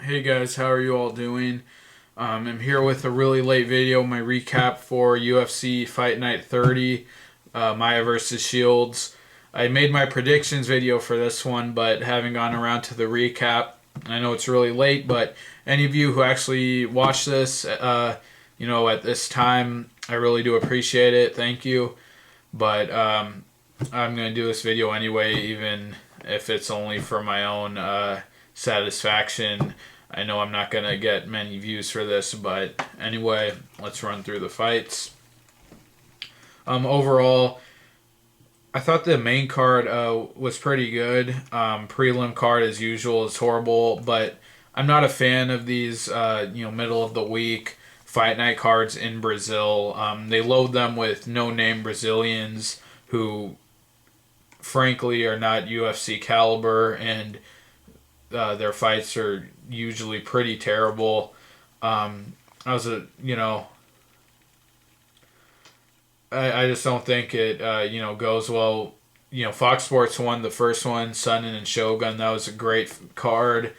Hey guys, how are you all doing? I'm here with a really late video, my recap for UFC Fight Night 30, Maia versus Shields. I made my predictions video for this one, but haven't gone around to the recap. I know it's really late, but any of you who actually watch this, at this time, I really do appreciate it. Thank you. But I'm going to do this video anyway, even if it's only for my own satisfaction. I know I'm not going to get many views for this, but anyway, let's run through the fights. Overall, I thought the main card was pretty good. Prelim card, as usual, is horrible, but I'm not a fan of these, middle of the week fight night cards in Brazil. They load them with no-name Brazilians who, frankly, are not UFC caliber, and their fights are usually pretty terrible. I was a I just don't think it goes well. Fox Sports won the first one, Sonnen and Shogun. That was a great card.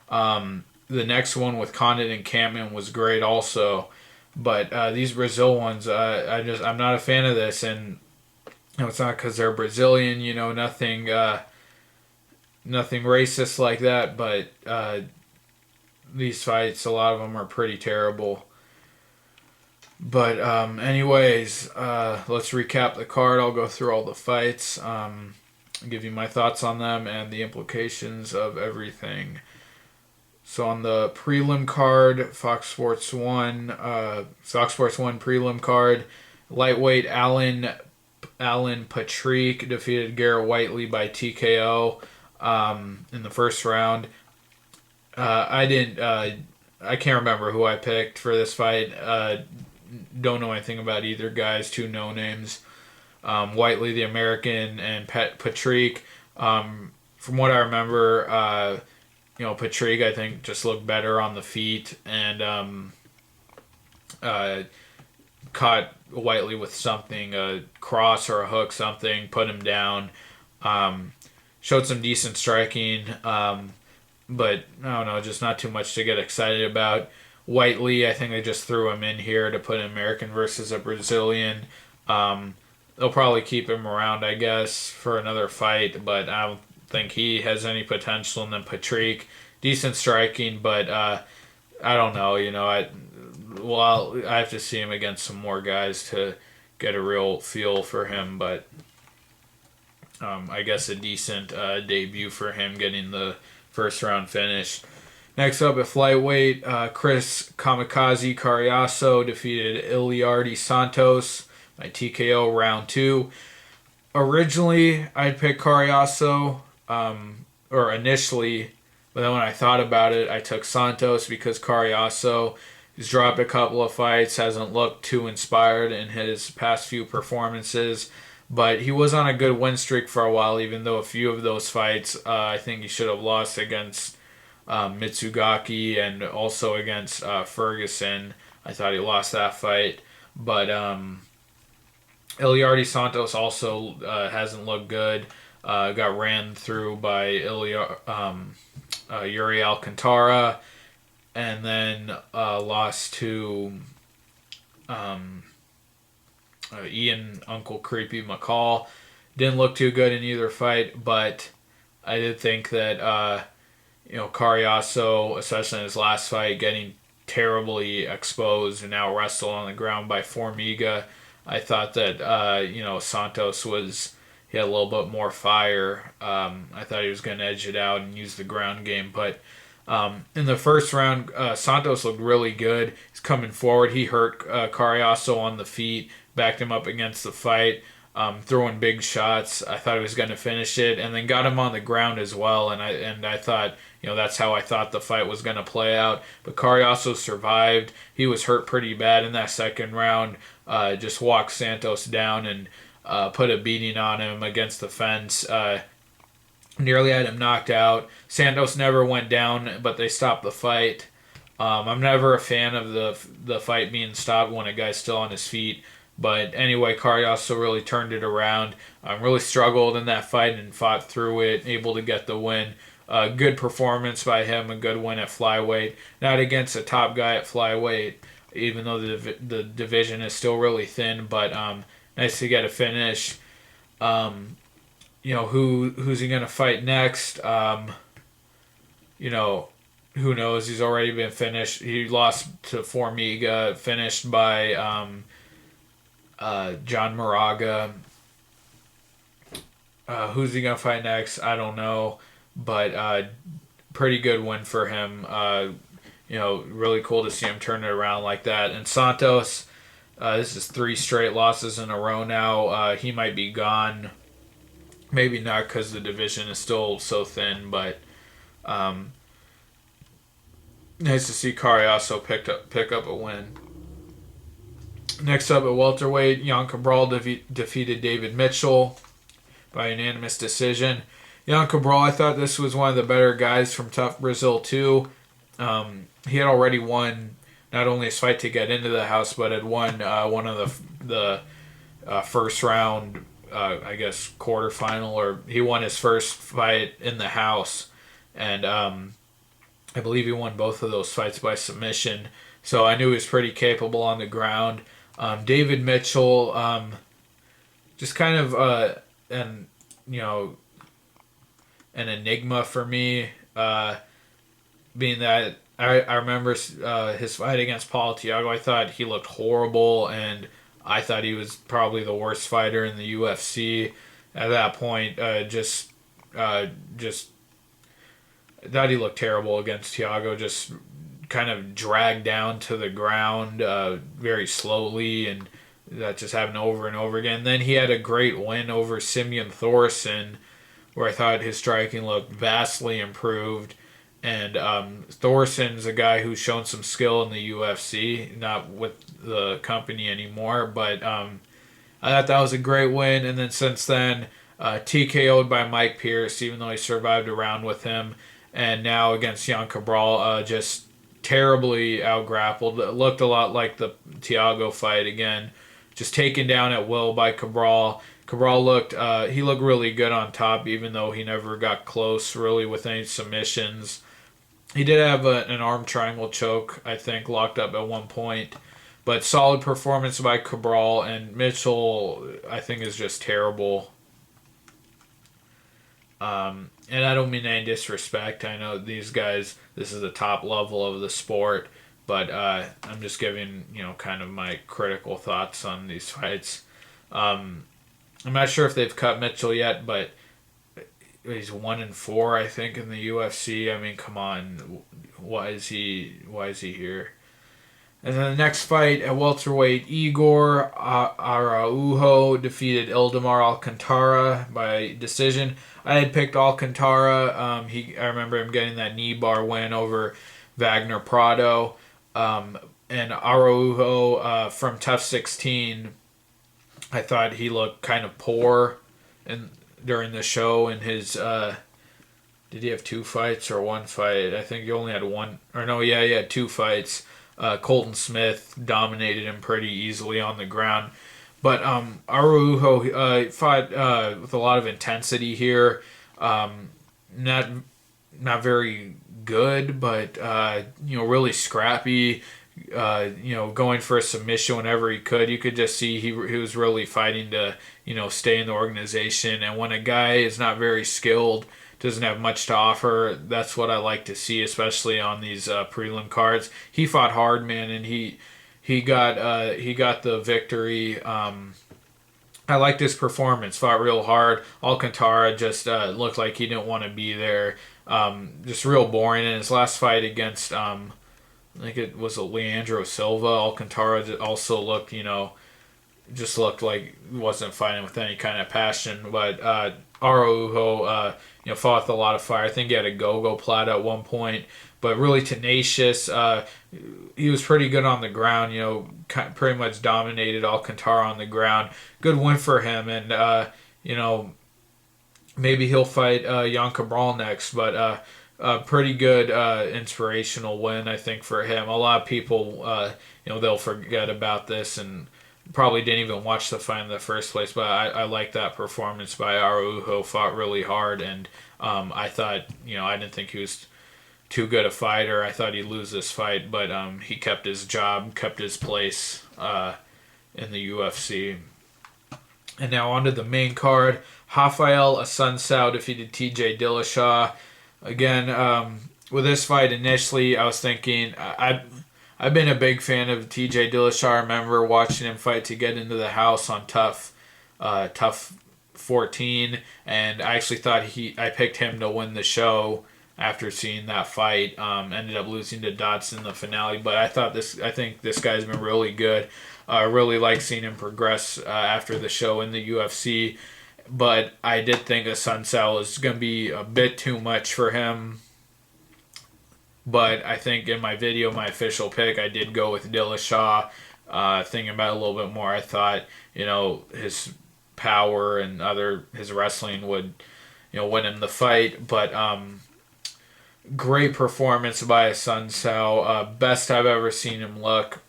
The next one with Condit and Campman was great also, but these Brazil ones, I'm not a fan of this, and it's not because they're Brazilian. Nothing racist like that, but these fights, a lot of them are pretty terrible. But anyways, let's recap the card. I'll go through all the fights, give you my thoughts on them and the implications of everything. So on the prelim card, Fox Sports 1 prelim card, lightweight Alan Patry defeated Garrett Whiteley by TKO in the first round. I can't remember who I picked for this fight. Don't know anything about either guys. Two no names. Whiteley, the American, and Patry. From what I remember, Patry, I think, just looked better on the feet and caught Whiteley with something, a cross or a hook, something, put him down. Showed some decent striking, but I don't know, just not too much to get excited about. Whiteley, I think they just threw him in here to put an American versus a Brazilian. They'll probably keep him around, I guess, for another fight, but I don't think he has any potential. And then Patry, decent striking, but I don't know. I have to see him against some more guys to get a real feel for him, but I guess a decent debut for him, getting the first round finish. Next up at flyweight, Chris Kamikaze Cariaso defeated Iliardi Santos by TKO round 2. Originally, I'd pick Cariaso, or initially, but then when I thought about it, I took Santos because Cariaso has dropped a couple of fights, hasn't looked too inspired in his past few performances, but he was on a good win streak for a while, even though a few of those fights I think he should have lost against Mitsugaki and also against Ferguson. I thought he lost that fight. But Iliardi Santos also hasn't looked good. Got ran through by Yuri Alcantara, and then lost to Ian Uncle Creepy McCall. Didn't look too good in either fight, but I did think that Cariaso, especially in his last fight, getting terribly exposed and now wrestled on the ground by Formiga. I thought that Santos he had a little bit more fire. I thought he was going to edge it out and use the ground game, but in the first round, Santos looked really good. He's coming forward. He hurt Cariaso on the feet, backed him up against the fight, throwing big shots. I thought he was going to finish it, and then got him on the ground as well. And I thought, that's how I thought the fight was going to play out. But Cariaso survived. He was hurt pretty bad in that second round. Just walked Santos down and put a beating on him against the fence. Nearly had him knocked out. Santos never went down, but they stopped the fight. I'm never a fan of the fight being stopped when a guy's still on his feet. But anyway, Cariaso really turned it around. Really struggled in that fight and fought through it, able to get the win. good performance by him, a good win at flyweight. Not against a top guy at flyweight, even though the division is still really thin, but nice to get a finish. Who's he gonna fight next? You know, who knows? He's already been finished. He lost to Formiga, finished by John Moraga. Who's he gonna fight next? I don't know, but pretty good win for him. Really cool to see him turn it around like that. And Santos, this is 3 straight losses in a row now. He might be gone. Maybe not because the division is still so thin, but nice to see Cariaso pick up a win. Next up at welterweight, Jan Cabral defeated David Mitchell by unanimous decision. Jan Cabral, I thought this was one of the better guys from Tough Brazil too. He had already won not only his fight to get into the house, but had won one of the first round, quarterfinal, or he won his first fight in the house, and I believe he won both of those fights by submission. So I knew he was pretty capable on the ground. David Mitchell, just kind of an enigma for me, being that I remember his fight against Paul Thiago. I thought he looked horrible, and I thought he was probably the worst fighter in the UFC at that point. Just thought he looked terrible against Thiago. Just kind of dragged down to the ground very slowly, and that just happened over and over again. Then he had a great win over Simeon Thorson, where I thought his striking looked vastly improved. And Thorson's a guy who's shown some skill in the UFC, not with the company anymore, but I thought that was a great win. And then since then, TKO'd by Mike Pierce, even though he survived a round with him. And now against Jan Cabral, just terribly out-grappled. It looked a lot like the Thiago fight again. Just taken down at will by Cabral. Cabral looked really good on top, even though he never got close really with any submissions. He did have an arm triangle choke, I think, locked up at one point. But solid performance by Cabral, and Mitchell, I think, is just terrible. And I don't mean any disrespect. I know these guys, this is the top level of the sport. But I'm just giving, kind of my critical thoughts on these fights. I'm not sure if they've cut Mitchell yet, but he's 1-4, I think, in the UFC. I mean, come on, why is he here? And then the next fight at welterweight, Igor Araujo defeated Ildemar Alcantara by decision. I had picked Alcantara. I remember him getting that knee bar win over Wagner Prado. And Araujo from Tough 16, I thought he looked kind of poor during the show in his did he have 2 fights or 1 fight? I think he only had 1, or no, yeah, he had 2 fights. Colton Smith dominated him pretty easily on the ground. But Araujo fought with a lot of intensity here. Not very good, but really scrappy. Going for a submission whenever he could. You could just see he was really fighting to stay in the organization. And when a guy is not very skilled, doesn't have much to offer, that's what I like to see, especially on these prelim cards. He fought hard, man, and he got the victory. I liked his performance. Fought real hard. Alcantara just looked like he didn't want to be there. Just real boring. In his last fight against, I think it was Leandro Silva, Alcantara also looked, just looked like he wasn't fighting with any kind of passion. But Araujo, fought with a lot of fire. I think he had a go-go plat at one point, but really tenacious. He was pretty good on the ground, pretty much dominated Alcantara on the ground. Good win for him, and, maybe he'll fight Jan Cabral next, but a pretty good inspirational win, I think, for him. A lot of people, they'll forget about this and probably didn't even watch the fight in the first place, but I like that performance by Araujo. Fought really hard, and I thought, I didn't think he was too good a fighter. I thought he'd lose this fight, but he kept his job, kept his place in the UFC. And now onto the main card. Rafael Assunção defeated TJ Dillashaw. Again, with this fight initially, I was thinking I've been a big fan of TJ Dillashaw. I remember watching him fight to get into the house on Tough 14, and I actually thought I picked him to win the show after seeing that fight. Ended up losing to Dots in the finale, but I think this guy's been really good. I really like seeing him progress after the show in the UFC. But I did think Assunção was going to be a bit too much for him. But I think in my video, my official pick, I did go with Dillashaw. Thinking about it a little bit more, I thought, his power and his wrestling would, win him the fight. But great performance by Assunção. Best I've ever seen him look,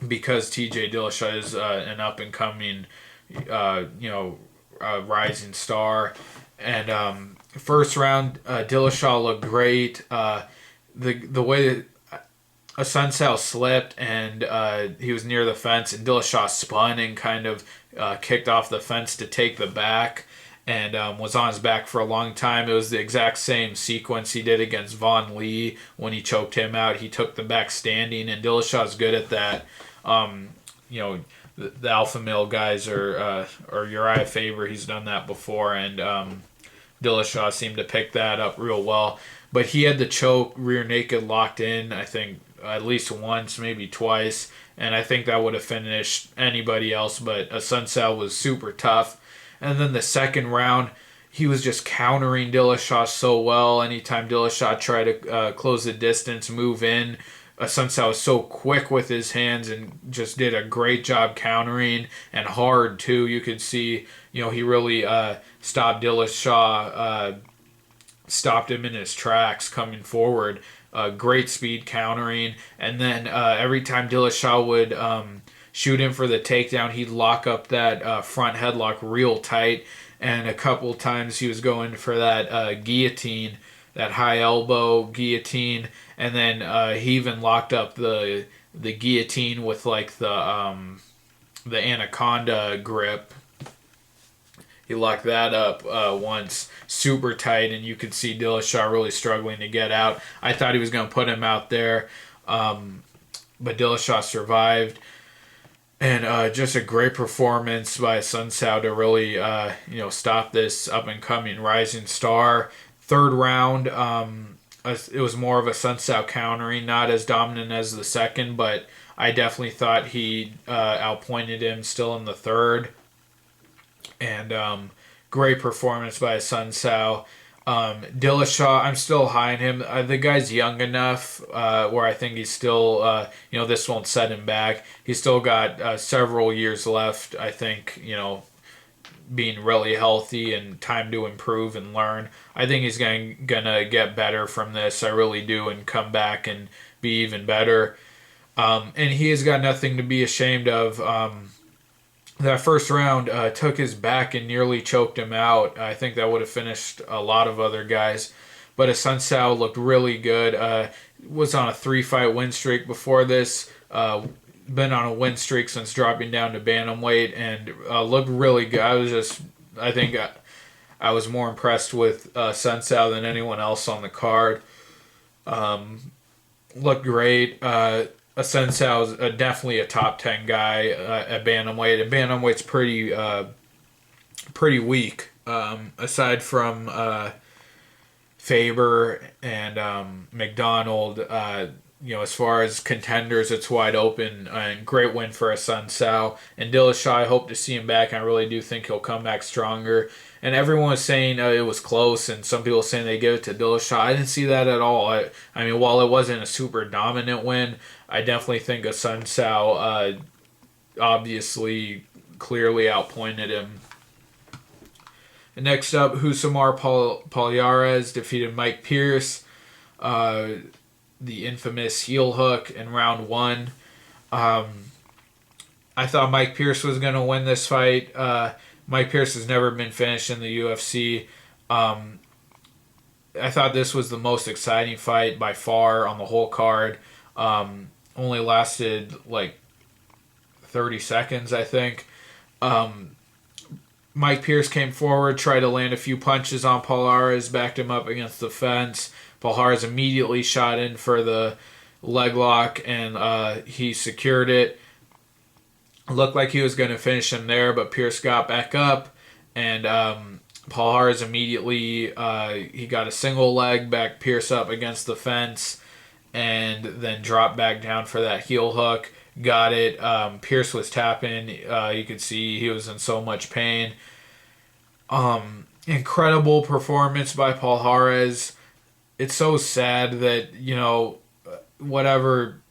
because TJ Dillashaw is an up-and-coming, rising star. And first round, Dillashaw looked great. The way that Assunção slipped and he was near the fence, and Dillashaw spun and kind of kicked off the fence to take the back, and was on his back for a long time. It was the exact same sequence he did against Vaughn Lee when he choked him out. He took the back standing, and Dillashaw's good at that. The alpha male guys or Uriah Faber, he's done that before, and Dillashaw seemed to pick that up real well. But he had the choke rear naked locked in, I think, at least once, maybe twice, and I think that would have finished anybody else, but Assunção was super tough. And then the second round, he was just countering Dillashaw so well. Anytime Dillashaw tried to close the distance, move in, Assunção was so quick with his hands and just did a great job countering, and hard too. You could see, he really stopped Dillashaw, stopped him in his tracks coming forward. Great speed countering, and then every time Dillashaw would shoot him for the takedown, he'd lock up that front headlock real tight, and a couple times he was going for that guillotine, that high elbow guillotine, and then he even locked up the guillotine with like the anaconda grip. He locked that up once super tight, and you could see Dillashaw really struggling to get out. I thought he was going to put him out there, but Dillashaw survived. And just a great performance by Assunção to really, stop this up-and-coming rising star. Third round, it was more of Assunção countering, not as dominant as the second, but I definitely thought he outpointed him still in the third. And great performance by Assunção. Dillashaw, I'm still high on him. The guy's young enough where I think he's still, this won't set him back. He's still got several years left, I think, being really healthy and time to improve and learn. I think he's gonna get better from this. I really do, and come back and be even better. And he has got nothing to be ashamed of. That first round took his back and nearly choked him out. I think that would have finished a lot of other guys. But Assunção looked really good. Was on a 3-fight win streak before this. Been on a win streak since dropping down to bantamweight, and looked really good. I think I was more impressed with Assunção than anyone else on the card. Looked great. Assunção is definitely a top 10 guy at bantamweight, and bantamweight's pretty weak. Aside from Faber and McDonald, as far as contenders, it's wide open. And great win for Assunção. And Dillashaw, I hope to see him back. I really do think he'll come back stronger. And everyone was saying it was close, and some people saying they give it to Dillashaw. I didn't see that at all. I mean, while it wasn't a super dominant win, I definitely think Assunção obviously clearly outpointed him. And next up, Husamar Palhares defeated Mike Pierce. The infamous heel hook in round 1. I thought Mike Pierce was going to win this fight. Mike Pierce has never been finished in the UFC. I thought this was the most exciting fight by far on the whole card. Only lasted like 30 seconds, I think. Mike Pierce came forward, tried to land a few punches on Palhares, backed him up against the fence. Palhares immediately shot in for the leg lock, and he secured it. Looked like he was going to finish him there, but Pierce got back up, and Palhares immediately he got a single leg, back Pierce up against the fence, and then dropped back down for that heel hook. Got it. Pierce was tapping. You could see he was in so much pain. Incredible performance by Palhares. It's so sad that, whatever,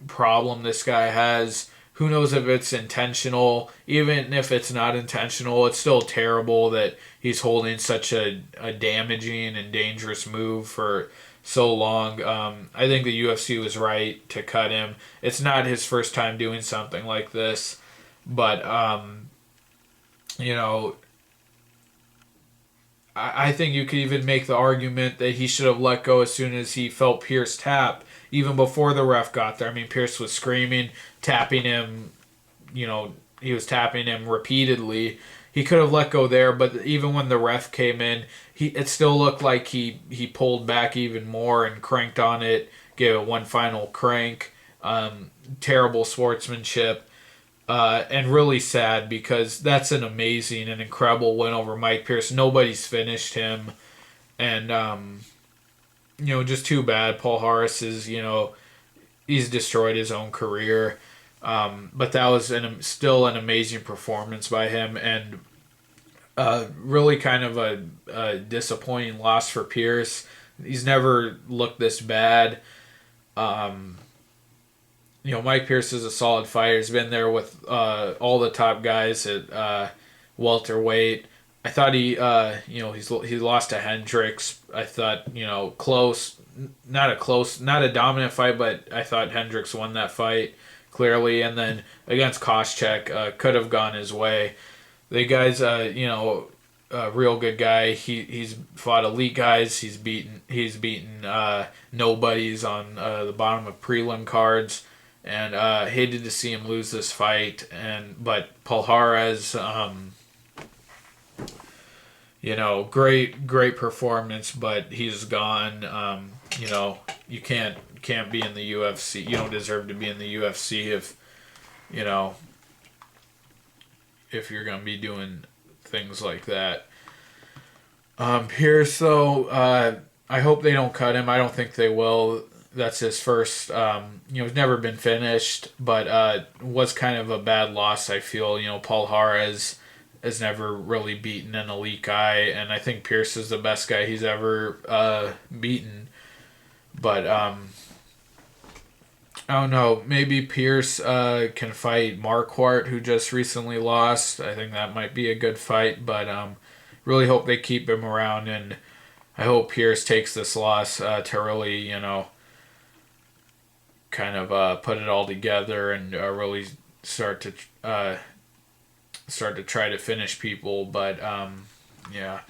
problem this guy has, who knows if it's intentional. Even if it's not intentional, it's still terrible that he's holding such a damaging and dangerous move for so long. I think the UFC was right to cut him. It's not his first time doing something like this, but I think you could even make the argument that he should have let go as soon as he felt Pierce tap, even before the ref got there. I mean, Pierce was screaming, tapping him, he was tapping him repeatedly. He could have let go there, but even when the ref came in, it still looked like he pulled back even more and cranked on it, gave it one final crank. Terrible sportsmanship. And really sad because that's an amazing and incredible win over Mike Pierce. Nobody's finished him. And, just too bad. Palhares is, he's destroyed his own career. But that was still an amazing performance by him. And really kind of a disappointing loss for Pierce. He's never looked this bad. Mike Pierce is a solid fighter. He's been there with all the top guys at welterweight. I thought he lost to Hendricks. I thought, close, not a dominant fight, but I thought Hendricks won that fight clearly. And then against Koscheck, could have gone his way. The guy's, a real good guy. He's fought elite guys. He's beaten nobodies on the bottom of prelim cards. And hated to see him lose this fight. But Palhares, great performance, but he's gone. You can't be in the UFC. You don't deserve to be in the UFC if you're gonna be doing things like that. Pierce, though, I hope they don't cut him. I don't think they will. That's his first, he's never been finished, but was kind of a bad loss, I feel. Palhares has never really beaten an elite guy, and I think Pierce is the best guy he's ever beaten. But, I don't know, maybe Pierce can fight Marquardt, who just recently lost. I think that might be a good fight, but really hope they keep him around, and I hope Pierce takes this loss to really, kind of put it all together and really start to try to finish people. But yeah.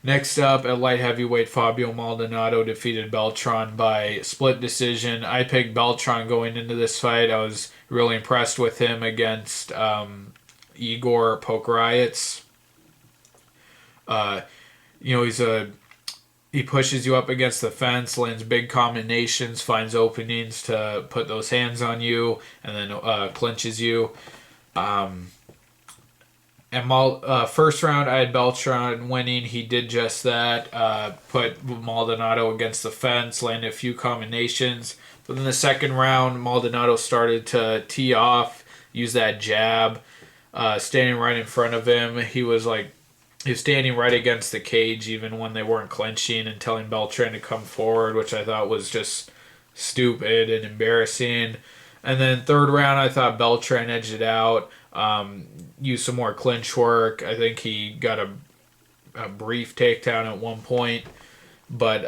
Next up at light heavyweight, Fabio Maldonado defeated Beltran by split decision. I picked Beltran going into this fight. I was really impressed with him against Igor Araujo. He pushes you up against the fence, lands big combinations, finds openings to put those hands on you, and then clinches you. First round, I had Beltran winning. He did just that. Put Maldonado against the fence, landed a few combinations. But in the second round, Maldonado started to tee off, use that jab, standing right in front of him. He was standing right against the cage even when they weren't clinching and telling Beltran to come forward, which I thought was just stupid and embarrassing. And then third round, I thought Beltran edged it out, used some more clinch work. I think he got a brief takedown at one point. But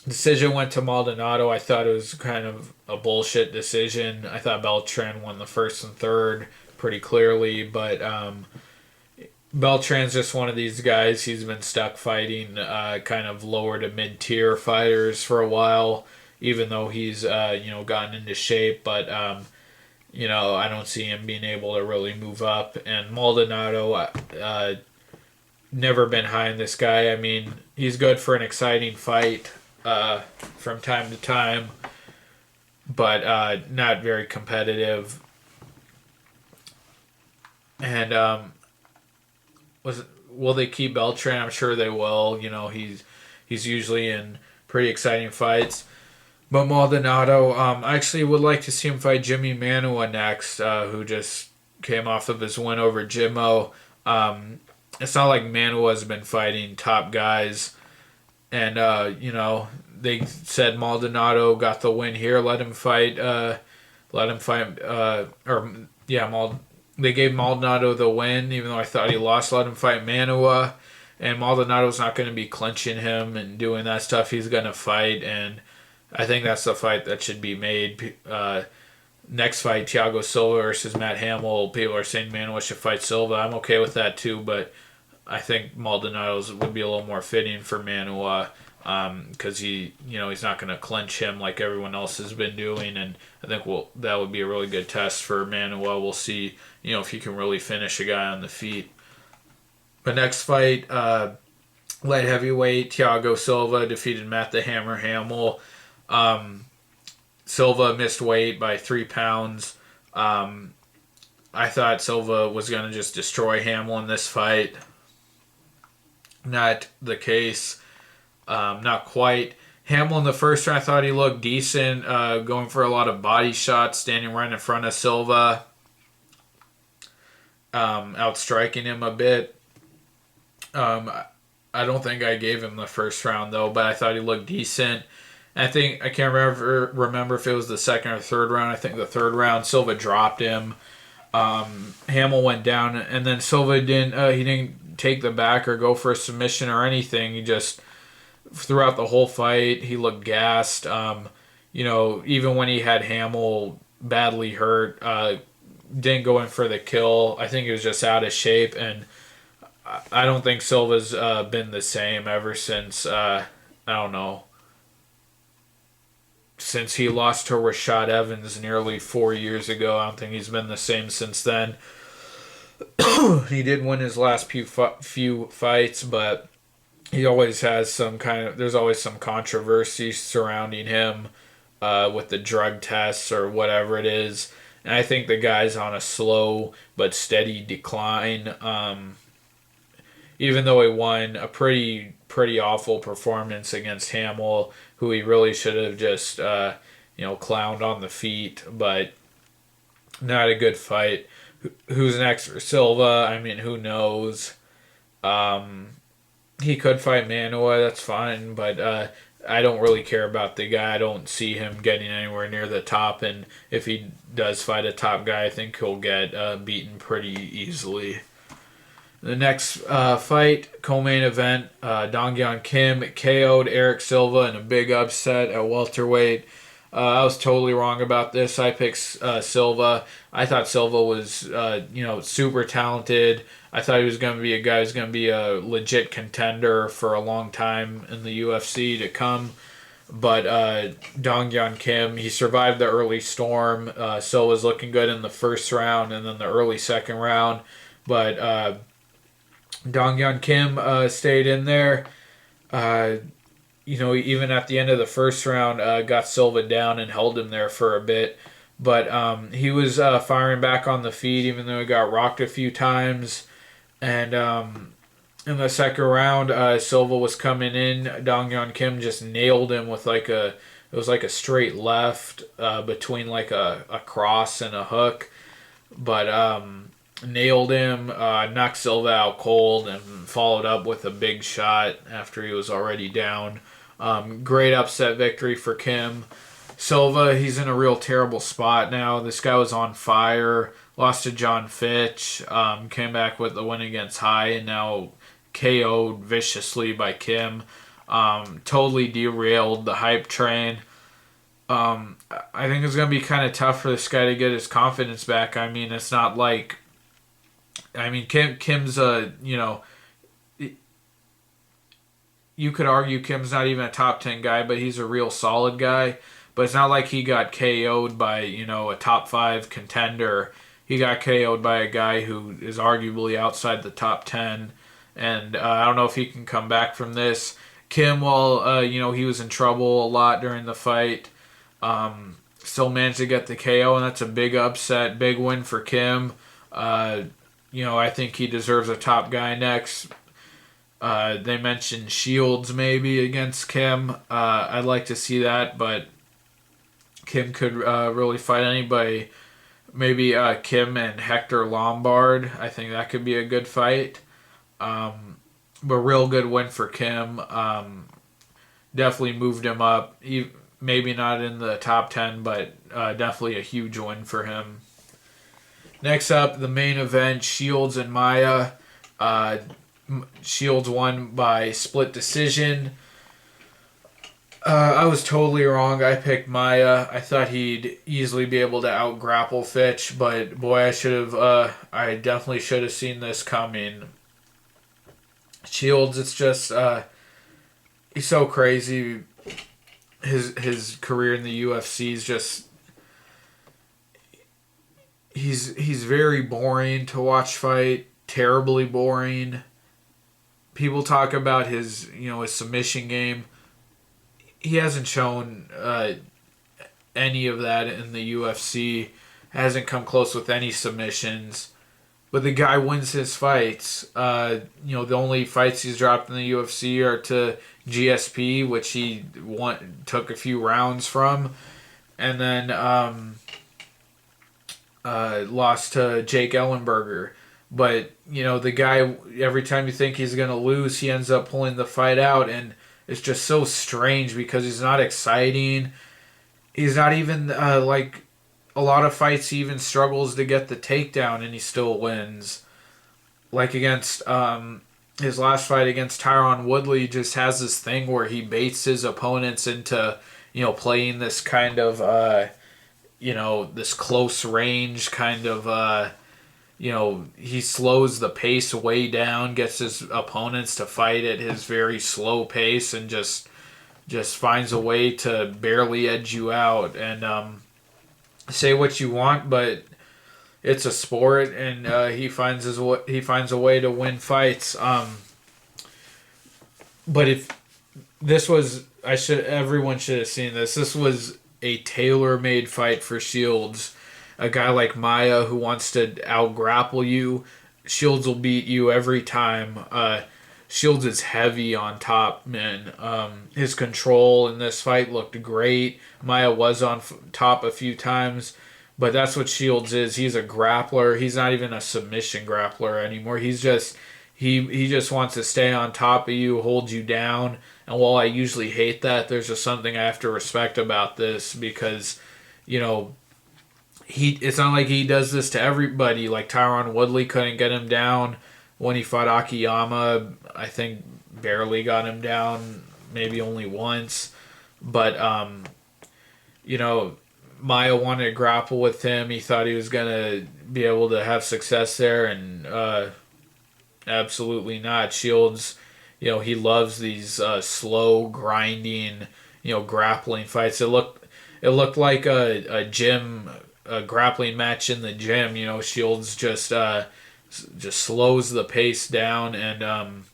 decision went to Maldonado. I thought it was kind of a bullshit decision. I thought Beltran won the first and third pretty clearly, but Beltran's just one of these guys. He's been stuck fighting kind of lower to mid tier fighters for a while, even though he's gotten into shape. But I don't see him being able to really move up. And Maldonado, never been high in this guy. I mean, he's good for an exciting fight from time to time, but not very competitive. And will they keep Beltran? I'm sure they will. He's usually in pretty exciting fights. But Maldonado, I actually would like to see him fight Jimmy Manua next, who just came off of his win over Jimmo. It's not like Manua's been fighting top guys, and they said Maldonado got the win here. Let him fight. They gave Maldonado the win, even though I thought he lost. Let him fight Manua, and Maldonado's not going to be clinching him and doing that stuff. He's going to fight, and I think that's the fight that should be made. Next fight, Thiago Silva versus Matt Hamill. People are saying Manua should fight Silva. I'm okay with that too, but I think Maldonado's would be a little more fitting for Manua because he's not going to clinch him like everyone else has been doing, and I think that would be a really good test for Manua. We'll see if he can really finish a guy on the feet. But next fight, light heavyweight, Thiago Silva defeated Matt the Hammer Hamill. Silva missed weight by 3 pounds. I thought Silva was going to just destroy Hamill in this fight. Not the case. Not quite. Hamill in the first round, I thought he looked decent, going for a lot of body shots, standing right in front of Silva, outstriking him a bit. I don't think I gave him the first round though, but I thought he looked decent. I can't remember if it was the second or third round. I think the third round Silva dropped him. Hamill went down, and then Silva didn't take the back or go for a submission or anything. He just throughout the whole fight he looked gassed. Even when he had Hamill badly hurt, didn't go in for the kill. I think he was just out of shape, and I don't think Silva's been the same ever since. I don't know. Since he lost to Rashad Evans nearly 4 years ago, I don't think he's been the same since then. He did win his last few fights, but he always has there's always some controversy surrounding him with the drug tests or whatever it is. And I think the guy's on a slow but steady decline. Even though he won a pretty awful performance against Hamill, who he really should have just clowned on the feet, but not a good fight. Who's next for Silva? I mean, who knows? He could fight Manua, that's fine, but I don't really care about the guy. I don't see him getting anywhere near the top, and if he does fight a top guy, I think he'll get beaten pretty easily. The next fight, co-main event, Dong-Hyun Kim KO'd Eric Silva in a big upset at welterweight. I was totally wrong about this. I picked Silva. I thought Silva was, super talented. I thought he was going to be a guy who's going to be a legit contender for a long time in the UFC to come. But Dong-Hyun Kim, he survived the early storm. Silva's looking good in the first round and then the early second round. But Dong-Hyun Kim stayed in there. Even at the end of the first round, got Silva down and held him there for a bit. But he was firing back on the feet, even though he got rocked a few times. And in the second round, Silva was coming in. Dong-Hyun Kim just nailed him with it was like a straight left between like a cross and a hook. But nailed him, knocked Silva out cold, and followed up with a big shot after he was already down. Great upset victory for Kim. Silva, he's in a real terrible spot now. This guy was on fire, lost to John Fitch, came back with the win against High, and now KO'd viciously by Kim. Totally derailed the hype train. I think it's going to be kind of tough for this guy to get his confidence back. I mean, it's not like I mean, Kim's you could argue Kim's not even a top 10 guy, but he's a real solid guy. But it's not like he got KO'd by, a top 5 contender. He got KO'd by a guy who is arguably outside the top 10. And I don't know if he can come back from this. Kim, while, he was in trouble a lot during the fight, still managed to get the KO, and that's a big upset, big win for Kim. I think he deserves a top guy next. They mentioned Shields maybe against Kim. I'd like to see that, but Kim could really fight anybody. Maybe Kim and Hector Lombard. I think that could be a good fight. But real good win for Kim. Definitely moved him up. Maybe not in the top 10, but definitely a huge win for him. Next up, the main event, Shields and Maia. Shields won by split decision. I was totally wrong. I picked Maia. I thought he'd easily be able to out-grapple Fitch, but boy, I definitely should have seen this coming. Shields, it's just, he's so crazy. His career in the UFC is just, he's very boring to watch fight, terribly boring. People talk about his submission game. He hasn't shown any of that in the UFC. Hasn't come close with any submissions. But the guy wins his fights. The only fights he's dropped in the UFC are to GSP, which he took a few rounds from, and then lost to Jake Ellenberger. But, the guy, every time you think he's going to lose, he ends up pulling the fight out. And it's just so strange because he's not exciting. He's not even, like, a lot of fights he even struggles to get the takedown and he still wins. Like against his last fight against Tyron Woodley, just has this thing where he baits his opponents into, playing this kind of, this close range kind of, he slows the pace way down, gets his opponents to fight at his very slow pace, and just finds a way to barely edge you out. And say what you want, but it's a sport, and he finds a way to win fights. But if this was, everyone should have seen this. This was a tailor-made fight for Shields. A guy like Maia who wants to out-grapple you, Shields will beat you every time. Shields is heavy on top, man. His control in this fight looked great. Maia was on top a few times, but that's what Shields is. He's a grappler. He's not even a submission grappler anymore. He's just he just wants to stay on top of you, hold you down. And while I usually hate that, there's just something I have to respect about this because, it's not like he does this to everybody. Like Tyron Woodley couldn't get him down when he fought Akiyama. I think barely got him down, maybe only once. But Maia wanted to grapple with him. He thought he was gonna be able to have success there, and absolutely not. Shields, he loves these slow grinding, grappling fights. It looked like a gym. A grappling match in the gym. Shields just slows the pace down and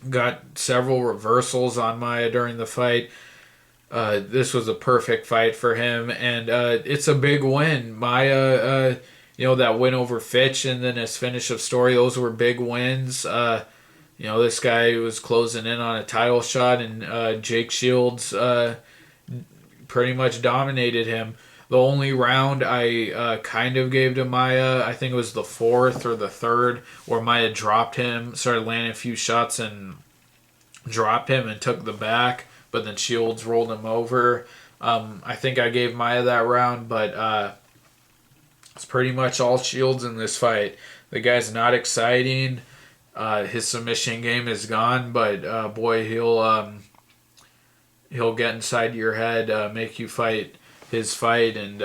got several reversals on Maia during the fight. This was a perfect fight for him, and it's a big win. Maia, that win over Fitch and then his finish of Story, those were big wins. This guy was closing in on a title shot, and Jake Shields pretty much dominated him. The only round I kind of gave to Maia, I think it was the fourth or the third, where Maia dropped him, started landing a few shots and dropped him and took the back, but then Shields rolled him over. I think I gave Maia that round, but it's pretty much all Shields in this fight. The guy's not exciting. His submission game is gone, but boy, he'll get inside your head, make you fight his fight and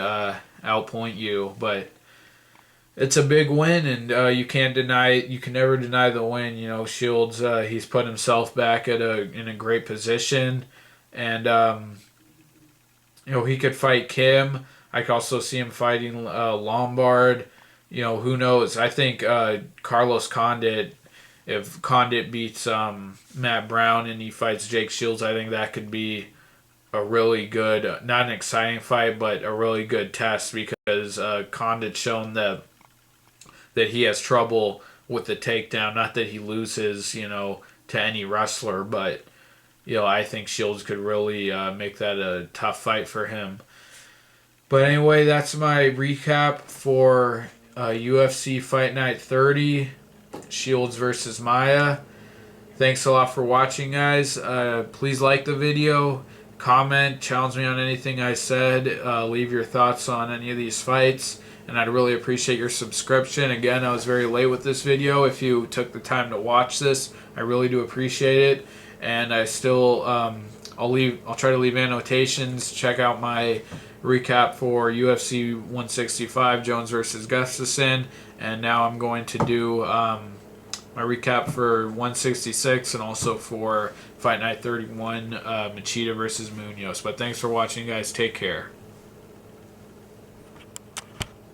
outpoint you. But it's a big win, and you can't deny it. You can never deny the win. You know, Shields, he's put himself back in a great position, and you know, he could fight Kim. I could also see him fighting Lombard. You know, who knows? I think Carlos Condit, if Condit beats Matt Brown and he fights Jake Shields, I think that could be a really good, not an exciting fight, but a really good test because Condit's shown that he has trouble with the takedown. Not that he loses, you know, to any wrestler, but you know, I think Shields could really make that a tough fight for him. But anyway, that's my recap for UFC Fight Night 30, Shields versus Maia. Thanks a lot for watching, guys. Please like the video, comment, challenge me on anything I said, leave your thoughts on any of these fights, and I'd really appreciate your subscription. Again, I was very late with this video. If you took the time to watch this, I really do appreciate it. And I still, I'll try to leave annotations. Check out my recap for UFC 165, Jones versus Gustafsson, and now I'm going to do my recap for 166 and also for Fight Night 31, Machida versus Munoz. But thanks for watching, guys. Take care.